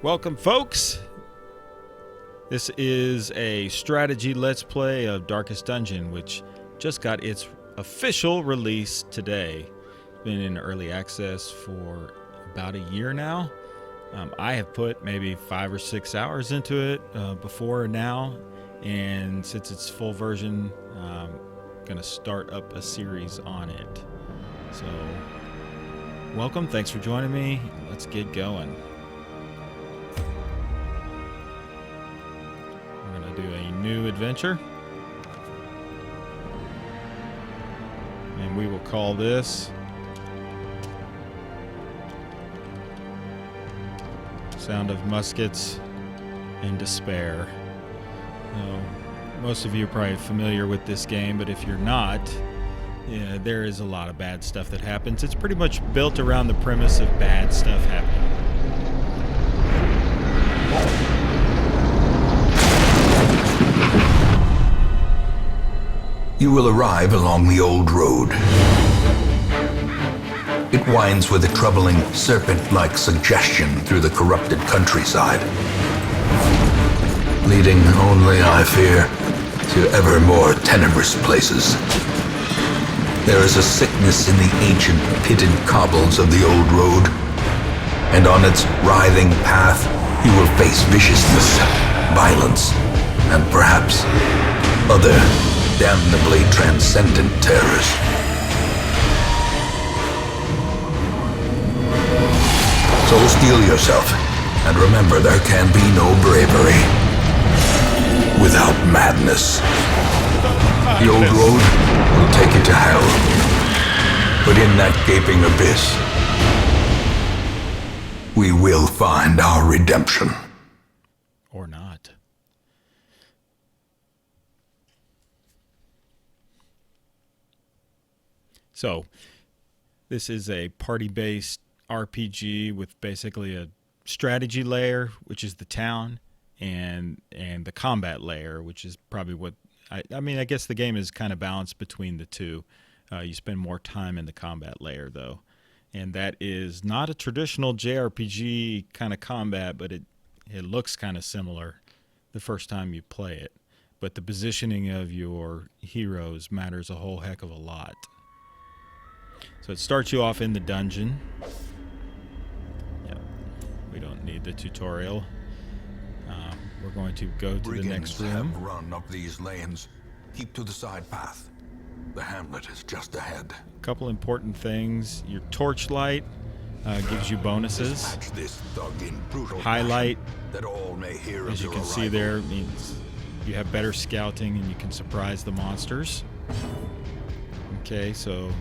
Welcome, folks. This is a strategy let's play of Darkest Dungeon, which just got its official release today. It's been in early access for about a year now. I have put maybe 5 or 6 hours into it before now, and since it's full version, I'm going to start up a series on it. So, welcome. Thanks for joining me. Let's get going. Do a new adventure, and we will call this Sound of Muskets and Despair. Now, most of you are probably familiar with this game, but if you're not, there is a lot of bad stuff that happens. It's pretty much built around the premise of bad stuff happening. You will arrive along the old road. It winds with a troubling, serpent-like suggestion through the corrupted countryside, leading only, I fear, to ever more tenebrous places. There is a sickness in the ancient pitted cobbles of the old road, and on its writhing path you will face viciousness, violence, and perhaps other damnably transcendent terrors. So steel yourself, and remember there can be no bravery without madness. The old road will take you to hell, but in that gaping abyss, we will find our redemption. Or not. So, this is a party-based RPG with basically a strategy layer, which is the town, and the combat layer, which is probably what... I mean, I guess the game is kind of balanced between the two. You spend more time in the combat layer, though. And that is not a traditional JRPG kind of combat, but it looks kind of similar the first time you play it. But the positioning of your heroes matters a whole heck of a lot. So it starts you off in the dungeon. Yep. We don't need the tutorial. We're going to go to the next room. Have run up these lanes. Keep to the side path. The hamlet is just ahead. A couple important things. Your torchlight gives you bonuses. This thug in brutal Highlight, that all may hear as you can see there, means you have better scouting and you can surprise the monsters. Okay, so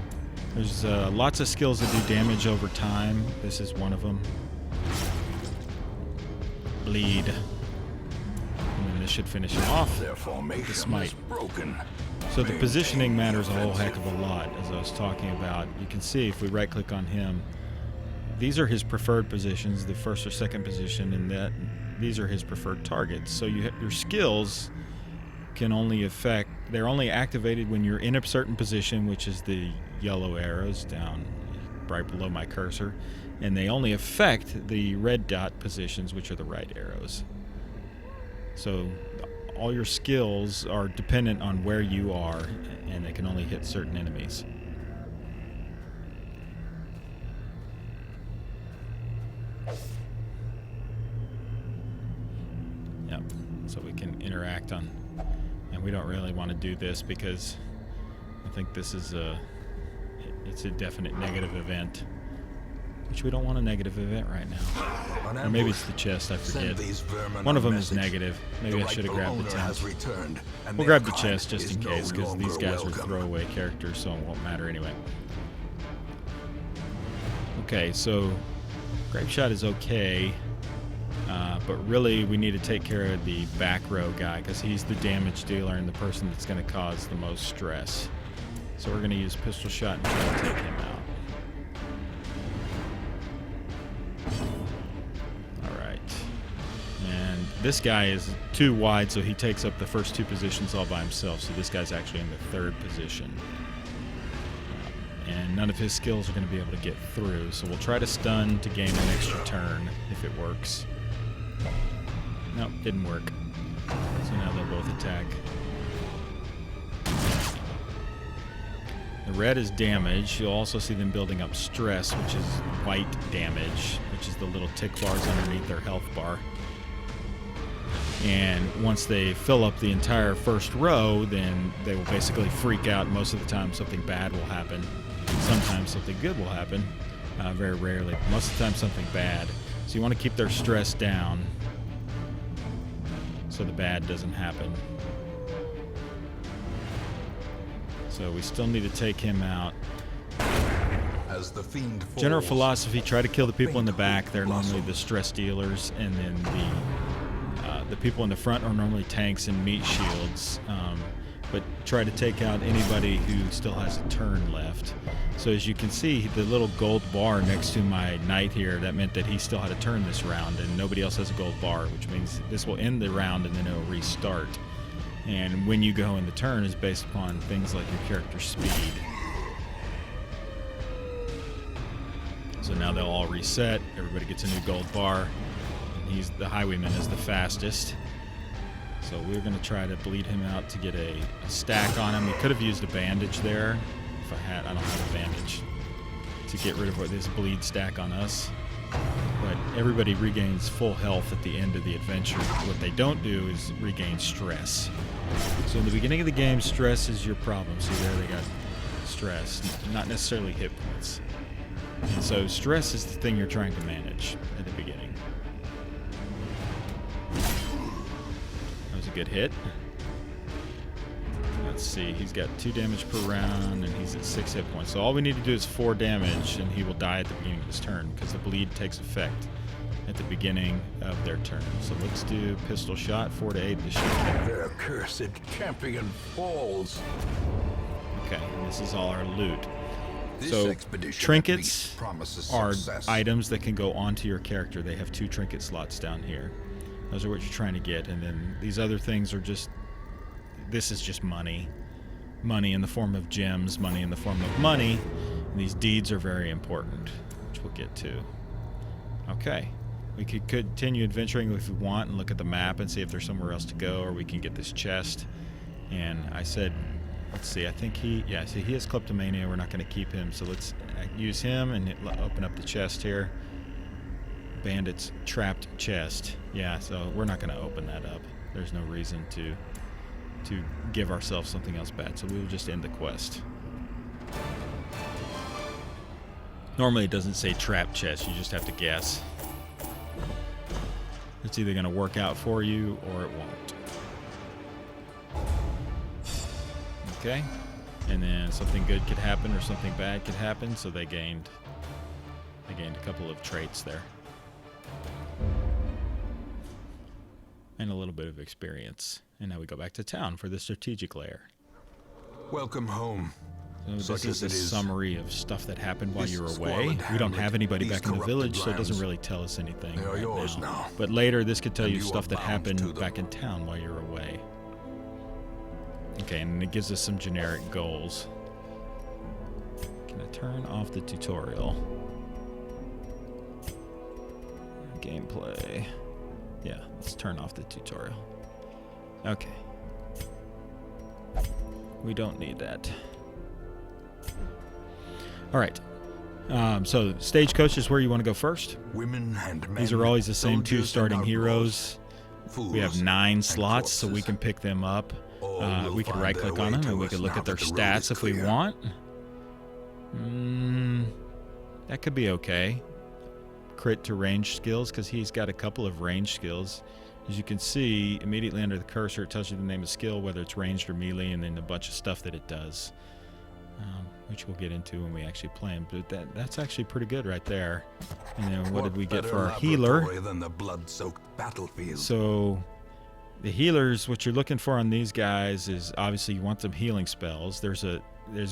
there's lots of skills that do damage over time. This is one of them. Bleed. And then this should finish him off. Their formation The smite. is broken. So the positioning matters a whole heck of a lot, as I was talking about. You can see if we right-click on him, these are his preferred positions, the first or second position, and these are his preferred targets. So your skills can only affect... They're only activated when you're in a certain position, which is the yellow arrows down right below my cursor, and they only affect the red dot positions, which are the right arrows. So all your skills are dependent on where you are, and they can only hit certain enemies. Yep, so we can interact on... And we don't really want to do this because I think this is it's a definite negative event, which we don't want a negative event right now. Or maybe it's the chest, I forget. One of them is negative. Maybe I should have grabbed the tent. We'll grab the chest just in case, because these guys are throwaway characters, so it won't matter anyway. Okay, so Grape Shot is okay. But really, we need to take care of the back row guy, because he's the damage dealer and the person that's going to cause the most stress. So we're going to use Pistol Shot and try to take him out. Alright. And this guy is too wide, so he takes up the first two positions all by himself. So this guy's actually in the third position. And none of his skills are going to be able to get through. So we'll try to stun to gain an extra turn if it works. Nope, didn't work. So now they'll both attack. The red is damage. You'll also see them building up stress, which is white damage, which is the little tick bars underneath their health bar. And once they fill up the entire first row, then they will basically freak out. Most of the time something bad will happen. Sometimes something good will happen. Very rarely. Most of the time something bad. So you want to keep their stress down so the bad doesn't happen. So we still need to take him out. As the fiend falls, General philosophy, try to kill the people in the back. They're normally the stress dealers, and then the people in the front are normally tanks and meat shields. But try to take out anybody who still has a turn left. So as you can see, the little gold bar next to my knight here, that meant that he still had a turn this round, and nobody else has a gold bar, which means this will end the round and then it'll restart. And when you go in the turn is based upon things like your character's speed. So now they'll all reset. Everybody gets a new gold bar. And the highwayman is the fastest. So we're going to try to bleed him out to get a stack on him. We could have used a bandage there. If I don't have a bandage to get rid of this bleed stack on us. But everybody regains full health at the end of the adventure. What they don't do is regain stress. So in the beginning of the game, stress is your problem. See there, they got stress, not necessarily hit points. And so stress is the thing you're trying to manage at the beginning. That was a good hit. Let's see, he's got 2 damage per round, and he's at 6 hit points. So all we need to do is 4 damage, and he will die at the beginning of his turn, because the bleed takes effect at the beginning of their turn. So let's do pistol shot, 4 to 8 to shoot. Their cursed champion falls. Okay, and this is all our loot. This So expedition trinkets at least promises are success. items that can go onto your character. They have 2 trinket slots down here. Those are what you're trying to get, and then these other things are just, this is just money. Money in the form of gems, money in the form of money, and these deeds are very important, which we'll get to. Okay, we could continue adventuring if we want and look at the map and see if there's somewhere else to go, or we can get this chest. And I said, let's see, I think he has kleptomania. We're not going to keep him, so let's use him and open up the chest here. Bandit's trapped chest. Yeah, so we're not going to open that up. There's no reason to give ourselves something else bad, so we will just end the quest. Normally it doesn't say trap chest, you just have to guess. It's either going to work out for you or it won't. Okay, and then something good could happen or something bad could happen, so they gained a couple of traits there. And a little bit of experience. And now we go back to town for the strategic layer. Welcome home. So this is a summary of stuff that happened while This you were away. squalid We don't hamlet, have anybody these back in the corrupted village, so it doesn't lands, really tell us anything they are right yours now. But later, this could tell And you you stuff are that bound to happened them. back in town while you were away. Okay, and it gives us some generic goals. Can I turn off the tutorial? Gameplay. Yeah, let's turn off the tutorial. Okay. We don't need that. All right. So stagecoach is where you want to go first. Women and men. These are always the same 2 soldiers starting and heroes. fools We have 9 and slots, so we corpses. can pick them up. All will We can find right-click their on way them, to and we us can look now at their that the road stats is if we clear. want. That could be okay. Crit to range skills, because he's got a couple of range skills. As you can see, immediately under the cursor, it tells you the name of skill, whether it's ranged or melee, and then a bunch of stuff that it does, which we'll get into when we actually play him. But that's actually pretty good right there. And then what did we get better for our healer? laboratory than the blood-soaked battlefield? So the healers, what you're looking for on these guys is obviously you want some healing spells. There's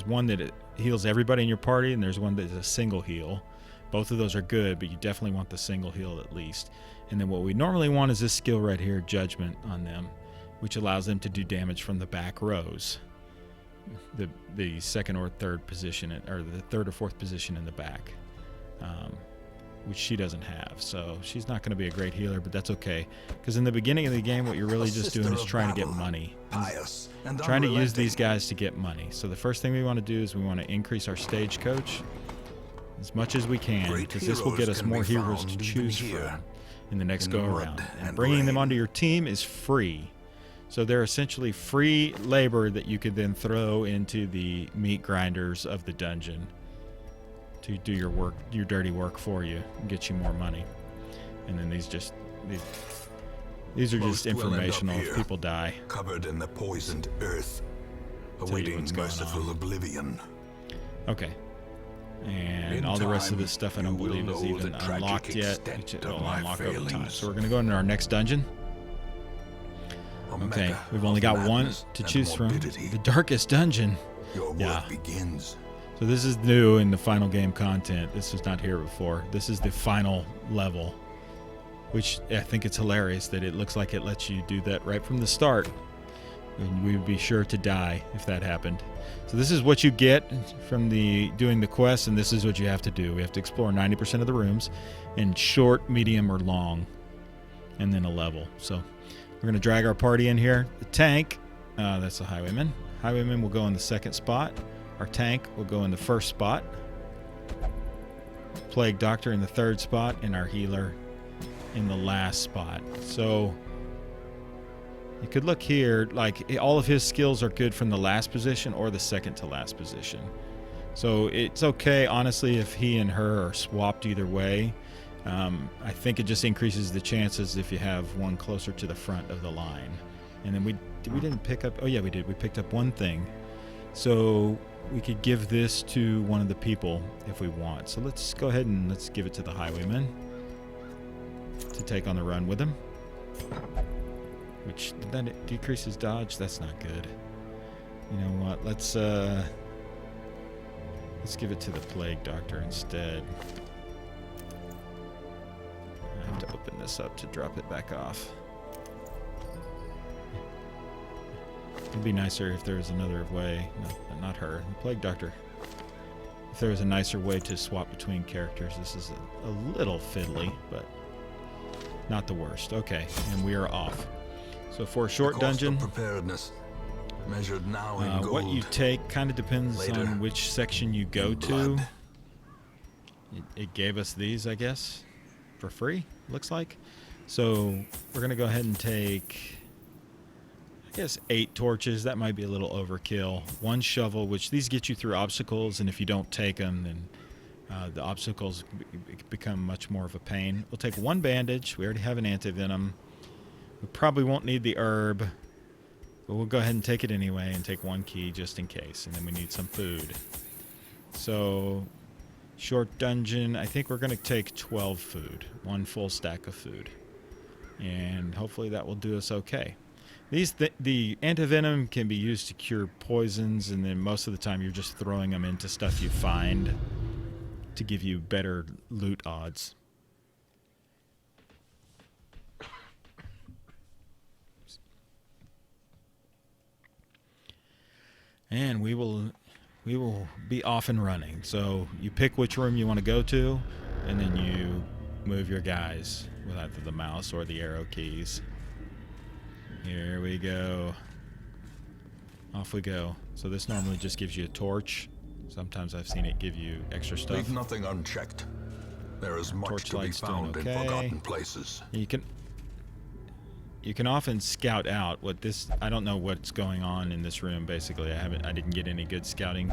one that it heals everybody in your party, and there's one that is a single heal. Both of those are good, but you definitely want the single heal at least. And then what we normally want is this skill right here, Judgment, on them, which allows them to do damage from the back rows. The second or third position, or the third or fourth position in the back. which she doesn't have. So she's not going to be a great healer, but that's okay. Because in the beginning of the game, what you're really just doing is trying to get money. Trying to use these guys to get money. So the first thing we want to do is we want to increase our stagecoach as much as we can, because this will get us more heroes to choose from in the next go-around. And bringing them onto your team is free. So they're essentially free labor that you could then throw into the meat grinders of the dungeon to do your work, your dirty work for you, and get you more money. And then these are just informational. If people die, covered in the poisoned earth, awaiting merciful oblivion. Okay. And all the rest of this stuff I don't believe is even unlocked yet. It'll unlock over time. So we're going to go into our next dungeon. Okay, we've only got one to choose from. The darkest dungeon. Yeah. So this is new in the final game content. This was not here before. This is the final level, which I think it's hilarious that it looks like it lets you do that right from the start. And we would be sure to die if that happened. So this is what you get from doing the quest, and this is what you have to do. We have to explore 90% of the rooms in short, medium, or long, and then a level. So we're going to drag our party in here. The tank, that's the highwayman. Highwayman will go in the second spot. Our tank will go in the first spot. Plague Doctor in the third spot, and our healer in the last spot. So you could look here, like all of his skills are good from the last position or the second to last position. So it's okay, honestly, if he and her are swapped either way. I think it just increases the chances if you have one closer to the front of the line. And then we didn't pick up, oh yeah, we did. We picked up one thing. So we could give this to one of the people if we want. So let's go ahead and let's give it to the highwayman to take on the run with him. Which, did that decrease his dodge? That's not good. You know what? Let's give it to the Plague Doctor instead. I have to open this up to drop it back off. It'd be nicer if there was another way. No, not her. The Plague Doctor. If there was a nicer way to swap between characters. This is a little fiddly, but not the worst. Okay, and we are off. So for a short dungeon, preparedness measured now in gold. What you take kind of depends on which section you go to. It gave us these, I guess, for free, looks like. So we're going to go ahead and take, I guess, 8 torches. That might be a little overkill. 1 shovel, which these get you through obstacles, and if you don't take them, then the obstacles become much more of a pain. We'll take 1 bandage. We already have an antivenom. We probably won't need the herb, but we'll go ahead and take it anyway and take 1 key just in case. And then we need some food. So, short dungeon, I think we're going to take 12 food. 1 full stack of food. And hopefully that will do us okay. The antivenom can be used to cure poisons, and then most of the time you're just throwing them into stuff you find to give you better loot odds. And we will be off and running. So you pick which room you want to go to, and then you move your guys with either the mouse or the arrow keys. Here we go. Off we go. So this normally just gives you a torch. Sometimes I've seen it give you extra stuff. Leave nothing unchecked. There is much to be found in forgotten places. You can often scout out what this. I don't know what's going on in this room. Basically, I didn't get any good scouting,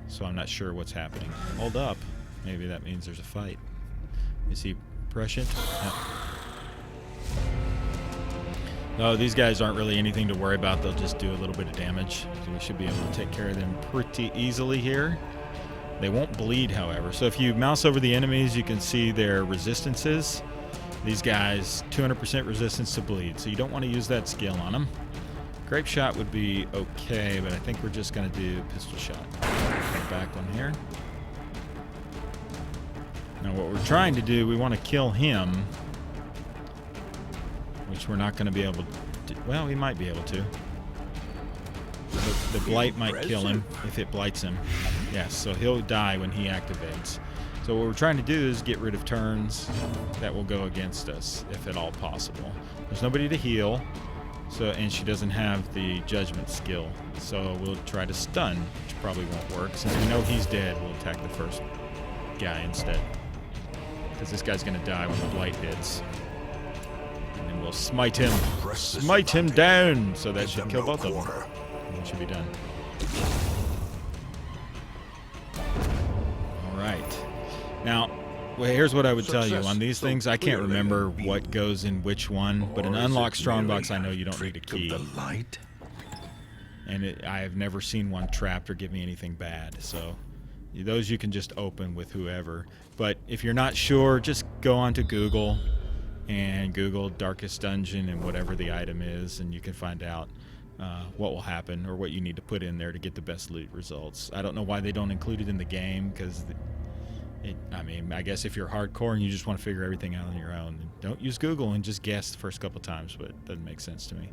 so I'm not sure what's happening. Hold up. Maybe that means there's a fight. Is he prescient? No, these guys aren't really anything to worry about. They'll just do a little bit of damage. So we should be able to take care of them pretty easily here. They won't bleed, however. So if you mouse over the enemies, you can see their resistances. These guys, 200% resistance to bleed. So you don't want to use that skill on them. Grape shot would be okay, but I think we're just going to do pistol shot. Back one here. Now what we're trying to do, we want to kill him, which we're not going to be able to do. Well, we might be able to. The blight might kill him if it blights him. Yes, so he'll die when he activates. So what we're trying to do is get rid of turns that will go against us, if at all possible. There's nobody to heal, and she doesn't have the judgment skill. So we'll try to stun, which probably won't work. Since we know he's dead, we'll attack the first guy instead. Because this guy's going to die when the blight hits. And then we'll smite him. Smite him down! So that should kill both of them. And it should be done. Alright. Now, here's what I would tell you. On these things, I can't remember what goes in which one, but an unlocked strongbox, I know you don't need a key. And I have never seen one trapped or give me anything bad. So those you can just open with whoever. But if you're not sure, just go onto Google and Google Darkest Dungeon and whatever the item is, and you can find out what will happen or what you need to put in there to get the best loot results. I don't know why they don't include it in the game, because I mean, I guess if you're hardcore and you just want to figure everything out on your own, don't use Google and just guess the first couple times, but it doesn't make sense to me.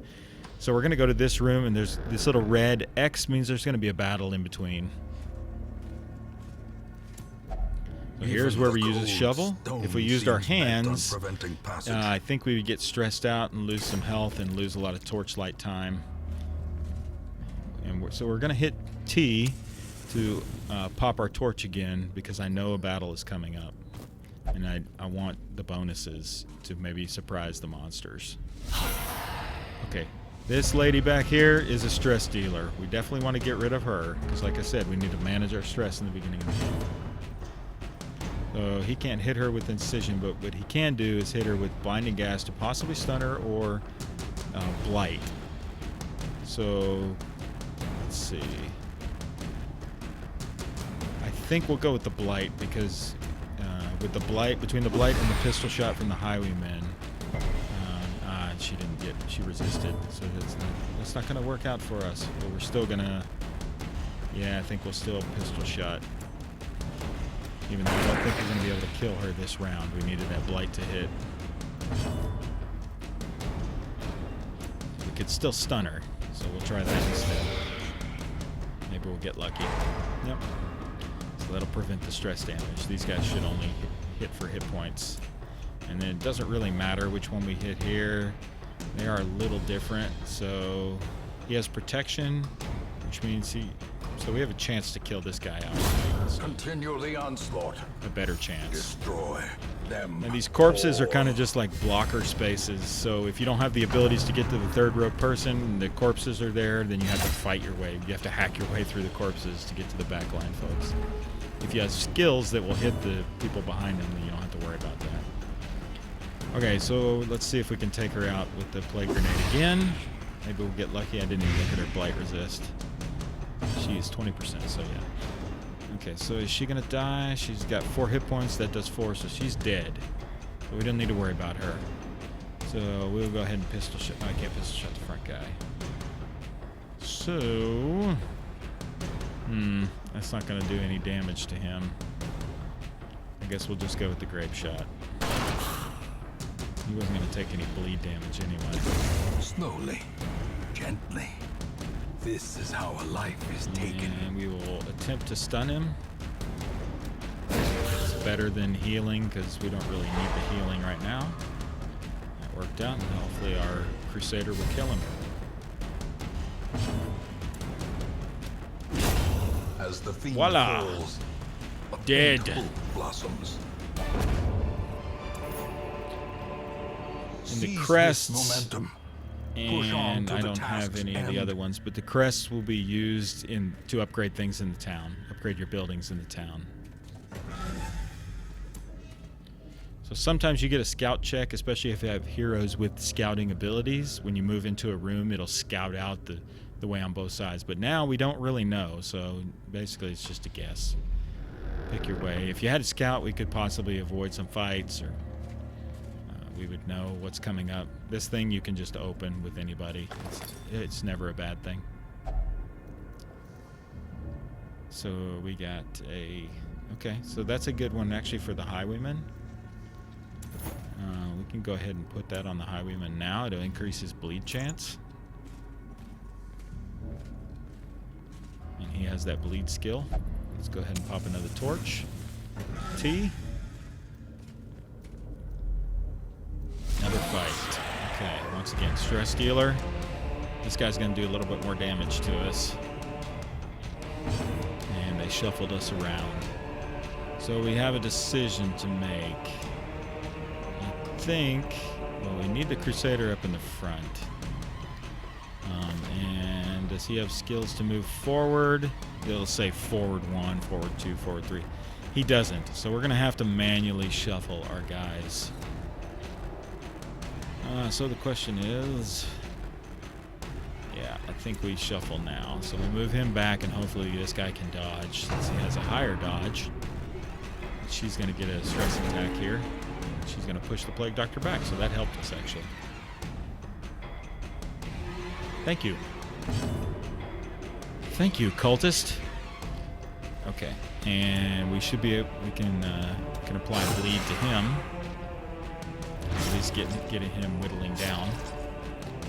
So we're going to go to this room, and there's this little red X means there's going to be a battle in between. So here's where we use a shovel. If we used our hands, I think we would get stressed out and lose some health and lose a lot of torchlight time. And so we're going to hit T to pop our torch again, because I know a battle is coming up, and I want the bonuses to maybe surprise the monsters. Okay, this lady back here is a stress dealer. We definitely want to get rid of her, because like I said, we need to manage our stress in the beginning of the game. So he can't hit her with incision, but what he can do is hit her with blinding gas to possibly stun her, or blight. So let's see. I think we'll go with the blight, because with the blight, between the blight and the pistol shot from the highwaymen, she resisted, so that's not going to work out for us. But we're still going to, I think we'll still pistol shot, even though I don't think we're going to be able to kill her this round. We needed that blight to hit. We could still stun her, so we'll try that instead. Maybe we'll get lucky. Yep. So that'll prevent the stress damage. These guys should only hit for hit points. And then it doesn't really matter which one we hit here. They are a little different. So he has protection, which means so we have a chance to kill this guy out. So continue the onslaught. A better chance. Destroy them. And these corpses are kind of just like blocker spaces. So if you don't have the abilities to get to the third row person, the corpses are there, then you have to fight your way. You have to hack your way through the corpses to get to the back line, folks. If you have skills that will hit the people behind them, then you don't have to worry about that. Okay, so let's see if we can take her out with the plague grenade again. Maybe we'll get lucky. I didn't even look at her blight resist. She is 20%, so yeah. Okay, so is she gonna die? She's got 4 hit points. That does 4, so she's dead. So we don't need to worry about her. So we'll go ahead and pistol shot. I can't pistol shot the front guy. So that's not gonna do any damage to him. I guess we'll just go with the grape shot. He wasn't going to take any bleed damage anyway. Slowly, gently. This is how a life is taken. And we will attempt to stun him. It's better than healing, because we don't really need the healing right now. That worked out, and hopefully our Crusader will kill him. As the fiend Voila! falls, Dead. hope blossoms. And the Seize crests, this momentum. Push on and to I the don't have task's any of the end. other ones, but the crests will be used to upgrade things in the town, upgrade your buildings in the town. So sometimes you get a scout check, especially if you have heroes with scouting abilities. When you move into a room, it'll scout out the way on both sides. But now we don't really know, so basically it's just a guess. Pick your way. If you had a scout, we could possibly avoid some fights, or we would know what's coming up. This thing you can just open with anybody. It's never a bad thing. So we got okay, so that's a good one actually for the highwayman. We can go ahead and put that on the highwayman now. It'll increase his bleed chance. And he has that bleed skill. Let's go ahead and pop another torch. T. Another fight. Okay, once again, stress dealer. This guy's going to do a little bit more damage to us. And they shuffled us around. So we have a decision to make. I think, well, we need the Crusader up in the front. And does he have skills to move forward? It'll say forward 1, forward 2, forward 3. He doesn't. So we're going to have to manually shuffle our guys. So the question is, yeah, I think we shuffle now. So we move him back, and hopefully this guy can dodge since he has a higher dodge. She's going to get a stress attack here. She's going to push the Plague Doctor back, so that helped us actually. Thank you. Thank you, cultist. Okay, and we should be we can apply bleed to him. At least getting him whittling down.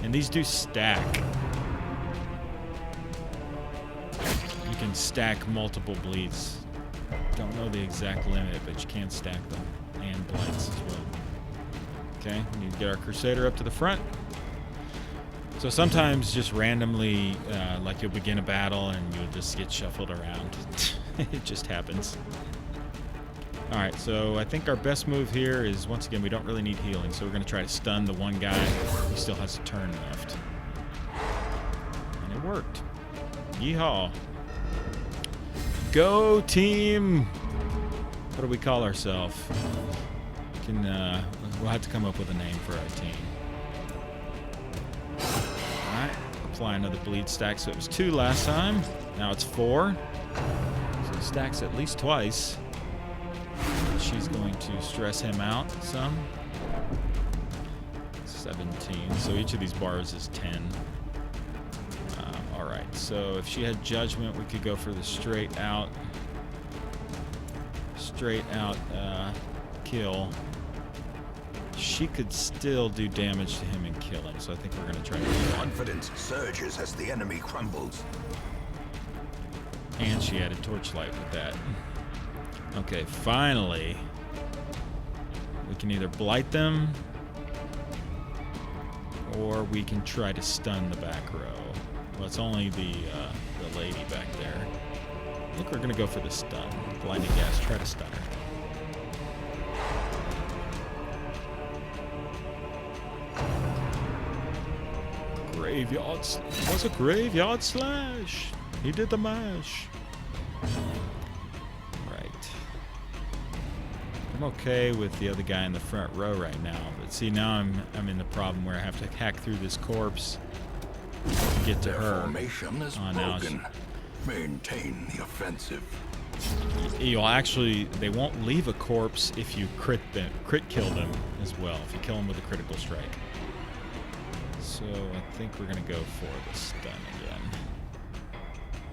And these do stack. You can stack multiple bleeds. Don't know the exact limit, but you can stack them. And blights as well. Okay, we need to get our Crusader up to the front. So sometimes just randomly, like you'll begin a battle and you'll just get shuffled around. It just happens. Alright, so I think our best move here is, once again, we don't really need healing, so we're going to try to stun the one guy who still has a turn left. And it worked. Yeehaw. Go team! What do we call ourselves? We'll have to come up with a name for our team. Alright, apply another bleed stack, so it was 2 last time. Now it's 4. So it stacks at least twice. She's going to stress him out some. 17. So each of these bars is 10. Alright, so if she had judgment, we could go for the straight out kill. She could still do damage to him and kill him, so I think we're going to try to do that. Confidence surges as the enemy crumbles. And she added torchlight with that. Okay, finally, we can either blight them or we can try to stun the back row. Well, it's only the lady back there. I think we're going to go for the stun. Blinding gas, try to stun her. Graveyard, it was a graveyard slash. He did the mash. I'm okay with the other guy in the front row right now, but see, now I'm in the problem where I have to hack through this corpse to get to her. Formation is broken. Maintain the offensive. You'll actually, they won't leave a corpse if you crit kill them as well, if you kill them with a critical strike. So I think we're gonna go for the stun again.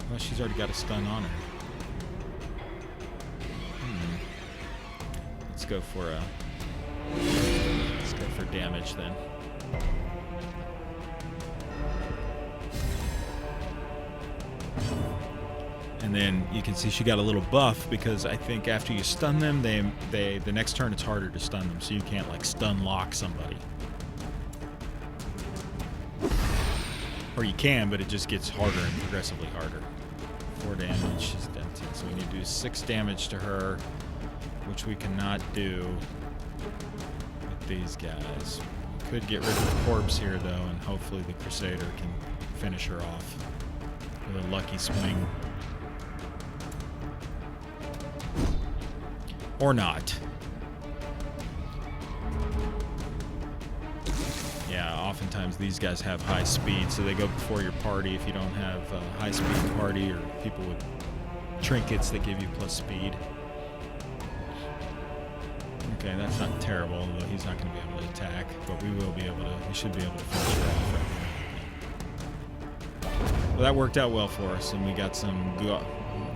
Well, she's already got a stun on her. Let's go for damage then. And then you can see she got a little buff because I think after you stun them, the next turn it's harder to stun them, so you can't like stun lock somebody. Or you can, but it just gets harder and progressively harder. 4 damage, she's done 10, so we need to do 6 damage to her, which we cannot do with these guys. We could get rid of the corpse here, though, and hopefully the Crusader can finish her off with a lucky swing. Or not. Yeah, oftentimes these guys have high speed, so they go before your party if you don't have a high speed party or people with trinkets that give you plus speed. Okay, that's not terrible, although he's not going to be able to attack, but we should be able to finish her off right now. Well, that worked out well for us, and we got some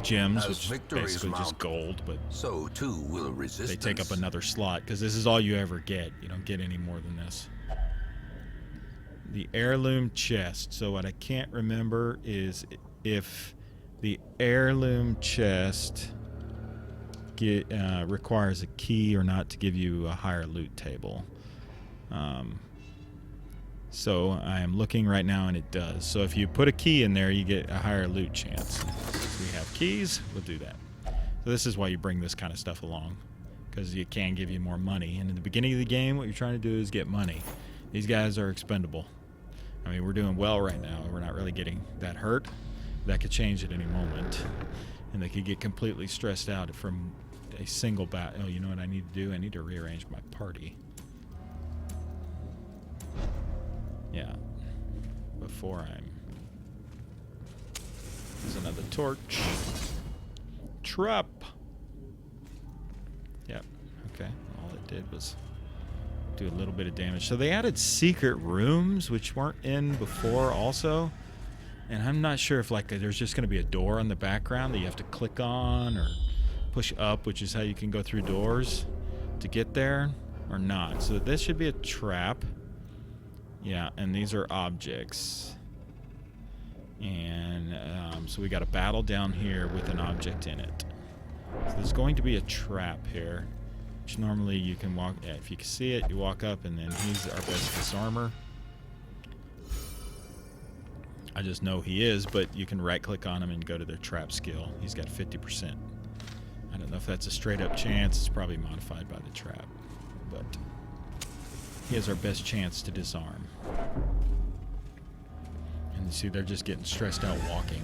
gems, which is basically just gold, but so too will resistance. They take up another slot, because this is all you ever get. You don't get any more than this. The heirloom chest. So what I can't remember is if the heirloom chest requires a key or not to give you a higher loot table. So I am looking right now, and it does. So if you put a key in there, you get a higher loot chance. So we have keys. We'll do that. So this is why you bring this kind of stuff along, because it can give you more money. And in the beginning of the game, what you're trying to do is get money. These guys are expendable. I mean, we're doing well right now. We're not really getting that hurt. That could change at any moment. And they could get completely stressed out from a single bat. Oh, you know what I need to do? I need to rearrange my party. Yeah. Before I'm... There's another torch. Trap. Yep. Okay. All it did was do a little bit of damage. So they added secret rooms, which weren't in before also. And I'm not sure if like there's just going to be a door in the background that you have to click on or push up, which is how you can go through doors to get there, or not. So this should be a trap. Yeah, and these are objects. And so we got a battle down here with an object in it. So there's going to be a trap here, which normally you can walk... Yeah, if you can see it, you walk up, and then he's our best disarmer. I just know he is, but you can right-click on him and go to their trap skill. He's got 50%. I don't know if that's a straight-up chance. It's probably modified by the trap. But he has our best chance to disarm. And you see, they're just getting stressed out walking.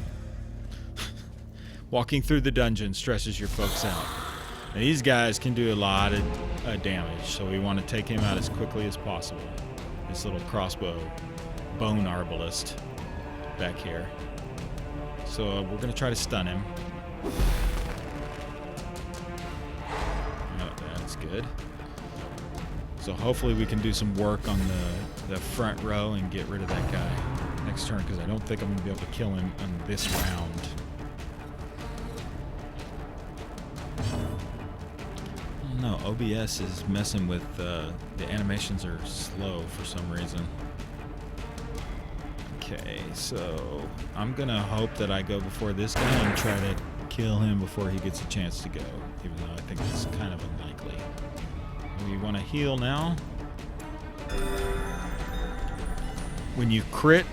Walking through the dungeon stresses your folks out. Now, these guys can do a lot of damage, so we want to take him out as quickly as possible. This little crossbow bone arbalist back here. So we're going to try to stun him. Oh, that's good. So hopefully we can do some work on the front row and get rid of that guy next turn, because I don't think I'm going to be able to kill him on this round. No, OBS is messing with the animations are slow for some reason. Okay, so I'm gonna hope that I go before this guy and try to kill him before he gets a chance to go, even though I think it's kind of unlikely. We want to heal now. When you crit,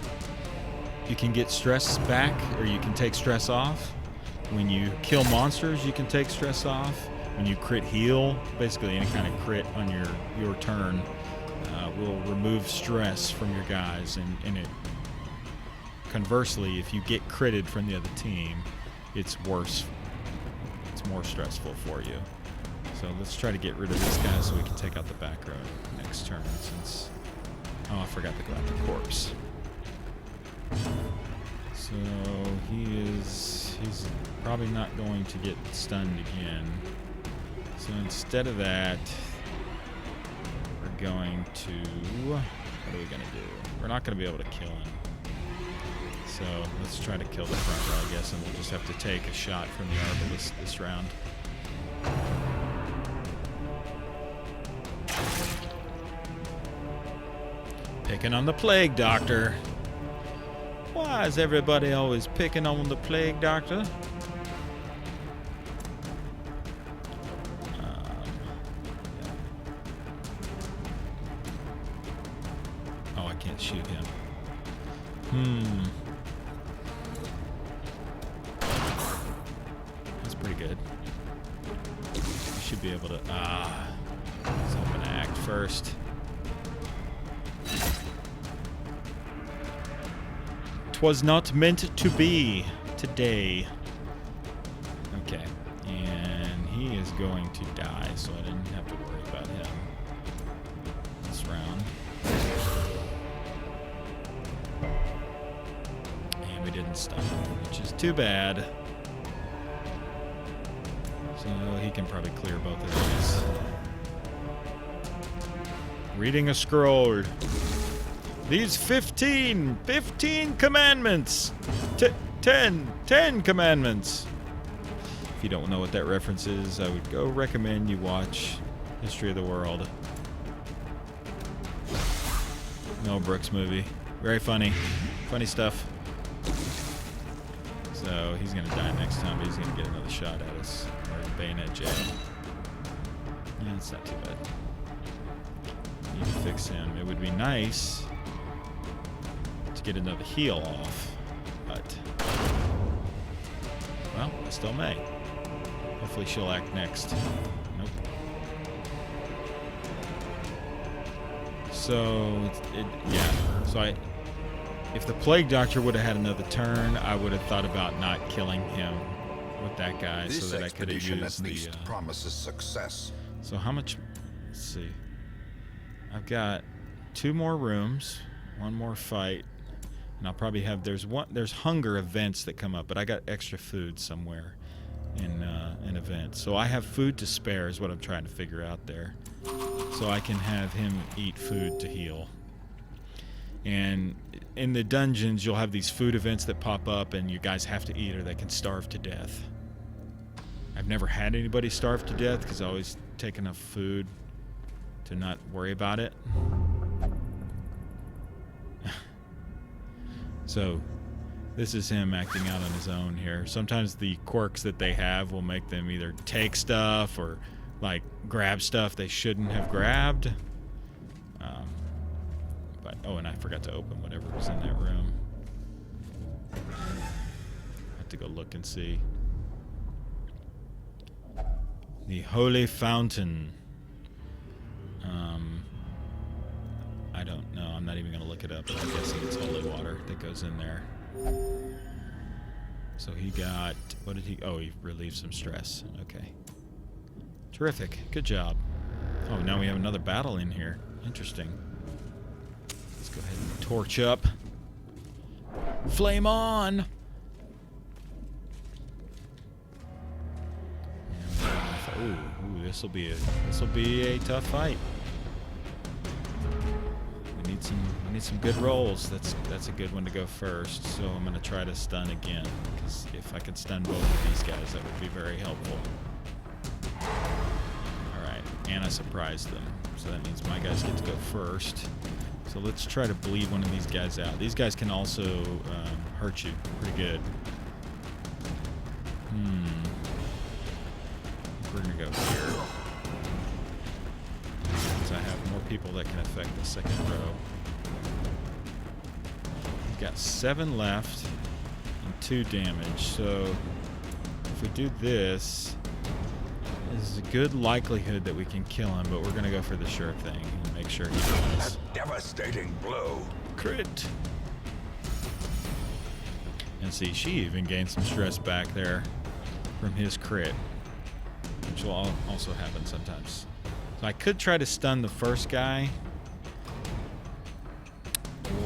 you can get stress back, or you can take stress off. When you kill monsters, you can take stress off. When you crit heal, basically any kind of crit on your turn will remove stress from your guys, and it conversely, if you get critted from the other team, it's worse. It's more stressful for you. So let's try to get rid of this guy so we can take out the back row next turn, since... Oh, I forgot to go out the corpse. So he's probably not going to get stunned again. So instead of that, we're going to... What are we going to do? We're not going to be able to kill him. So let's try to kill the front row, I guess, and we'll just have to take a shot from the arbalist this round. Picking on the plague doctor. Why is everybody always picking on the plague doctor? Oh, I can't shoot him. That's pretty good. You should be able to... let's open an act first. Was not meant to be today. Okay, and he is going to die, so I didn't have to worry about him this round. And we didn't stun him, which is too bad. So he can probably clear both of these. Reading a scroll. These 15 commandments. 10 commandments. If you don't know what that reference is, I would go recommend you watch History of the World. Mel Brooks movie. Very funny. Funny stuff. So So he's going to die next time, but he's going to get another shot at us. Or bayonet jab. Yeah, it's not too bad. Need to fix him. It would be nice to get another heal off, but... well, I still may. Hopefully she'll act next. Nope. So, yeah. So if the Plague Doctor would have had another turn, I would have thought about not killing him with that guy, This so that I could have expedition used at least the... promises success. So how much... let's see. I've got 2 more rooms, 1 more fight, and I'll probably have... there's hunger events that come up, but I got extra food somewhere in an event. So I have food to spare is what I'm trying to figure out there. So I can have him eat food to heal. And in the dungeons, you'll have these food events that pop up, and you guys have to eat or they can starve to death. I've never had anybody starve to death because I always take enough food to not worry about it. So this is him acting out on his own here. Sometimes the quirks that they have will make them either take stuff or like grab stuff they shouldn't have grabbed. But oh, and I forgot to open whatever was in that room. I have to go look and see. The Holy Fountain. I don't know. I'm not even going to look it up. But I'm guessing it's holy water that goes in there. So he got... what did he... oh, he relieved some stress. Okay. Terrific. Good job. Oh, now we have another battle in here. Interesting. Let's go ahead and torch up. Flame on! Ooh, this will be a tough fight. We need some good rolls. That's a good one to go first. So I'm gonna try to stun again, because if I could stun both of these guys, that would be very helpful. All right, and I surprised them, so that means my guys get to go first. So let's try to bleed one of these guys out. These guys can also hurt you pretty good. We're gonna go here. Because I have more people that can affect the second row. We've got 7 left and 2 damage. So if we do this, there's a good likelihood that we can kill him, but we're gonna go for the sure thing and make sure he dies. A devastating blow. Crit. And see, she even gained some stress back there from his crit, which will also happen sometimes. So I could try to stun the first guy,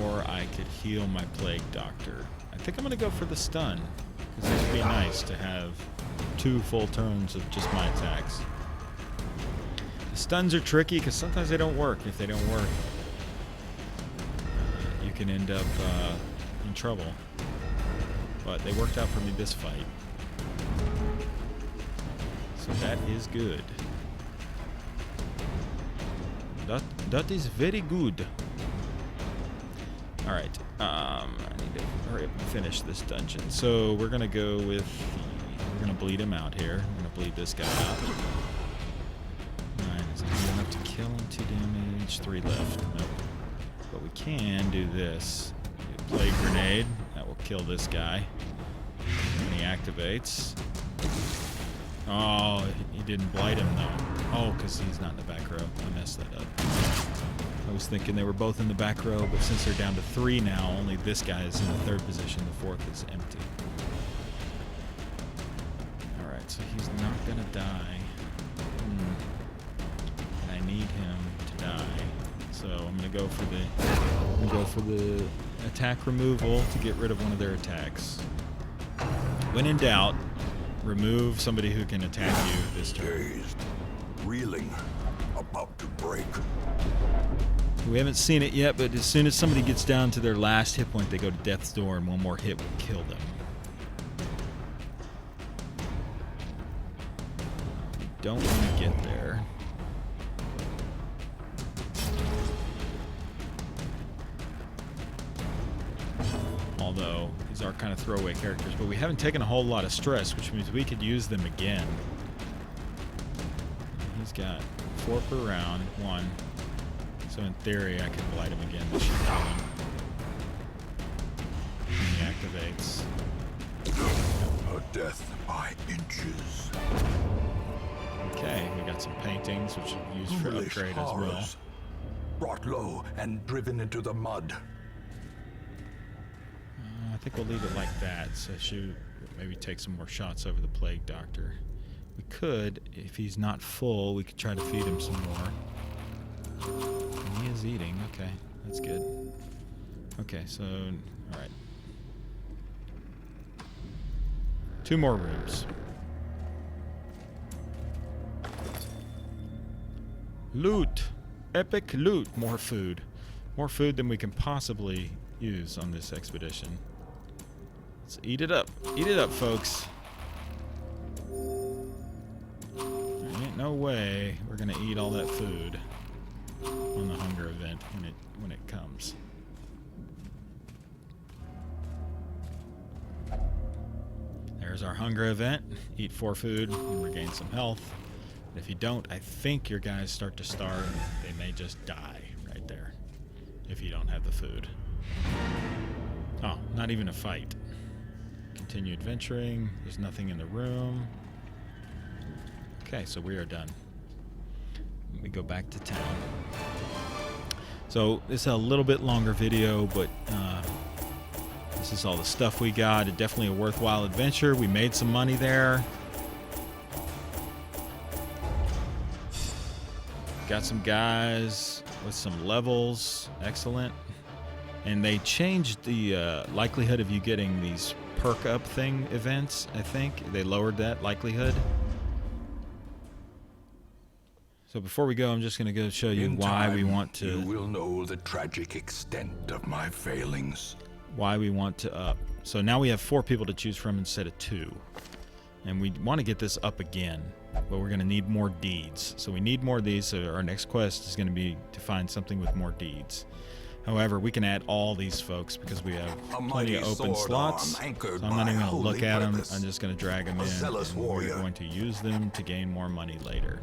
or I could heal my Plague Doctor. I think I'm going to go for the stun, because it would be nice to have 2 full turns of just my attacks. The stuns are tricky, because sometimes they don't work. If they don't work, you can end up in trouble. But they worked out for me this fight. So that is good. That is very good. All right. I need to hurry up and finish this dungeon. So we're gonna go with. We're gonna bleed him out here. We're gonna bleed this guy out. 9 is not good enough to kill him. 2 damage. 3 left. Nope. But we can do this. Plague grenade. That will kill this guy when he activates. Oh, he didn't blight him though. Oh, because he's not in the back row. I messed that up. I was thinking they were both in the back row, but since they're down to 3 now, only this guy is in the 3rd position. The 4th is empty. All right, so he's not gonna die. And I need him to die. So I'm gonna go for the attack removal to get rid of one of their attacks. When in doubt, remove somebody who can attack you this turn. Dazed, reeling, about to break. We haven't seen it yet, but as soon as somebody gets down to their last hit point, they go to death's door, and one more hit will kill them. We don't want to get there. Although These are kind of throwaway characters, but we haven't taken a whole lot of stress, which means we could use them again. He's got 4 per round, 1. So in theory, I could blight him again to shoot that one. And he activates. Her death by inches. Okay, we got some paintings, which we'll use for Ghoulish upgrade as well. horrors, brought low and driven into the mud. I think we'll leave it like that. So shoot, maybe take some more shots over the Plague Doctor. We could, if he's not full, we could try to feed him some more. And he is eating. Okay, that's good. Okay, so all right. 2 more rooms. Loot! Epic loot! More food. More food than we can possibly use on this expedition. Let's eat it up. Eat it up, folks. There ain't no way we're gonna eat all that food on the hunger event when it comes. There's our hunger event. Eat 4 food and regain some health. If you don't, I think your guys start to starve. They may just die right there if you don't have the food. Oh, not even a fight. Continue adventuring. There's nothing in the room. Okay, so we are done. We go back to town. So this is a little bit longer video, but this is all the stuff we got. Definitely a worthwhile adventure. We made some money there. Got some guys with some levels. Excellent. And they changed the likelihood of you getting these perk up thing events, I think. They lowered that likelihood. So before we go, I'm just going to go show you In why time, we want to... You will know the tragic extent of my failings. Why we want to up. So now we have 4 people to choose from instead of 2. And we want to get this up again, but we're going to need more deeds. So we need more of these, so our next quest is going to be to find something with more deeds. However, we can add all these folks because we have plenty of open slots. So I'm not even going to look at them. I'm just going to drag them in, and we're going to use them to gain more money later.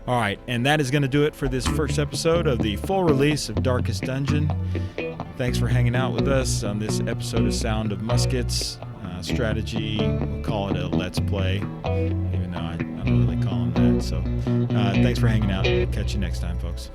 All right, and that is going to do it for this first episode of the full release of Darkest Dungeon. Thanks for hanging out with us on this episode of Sound of Muskets. Strategy, we'll call it a Let's Play, even though I don't really call them that. So thanks for hanging out. We'll catch you next time, folks.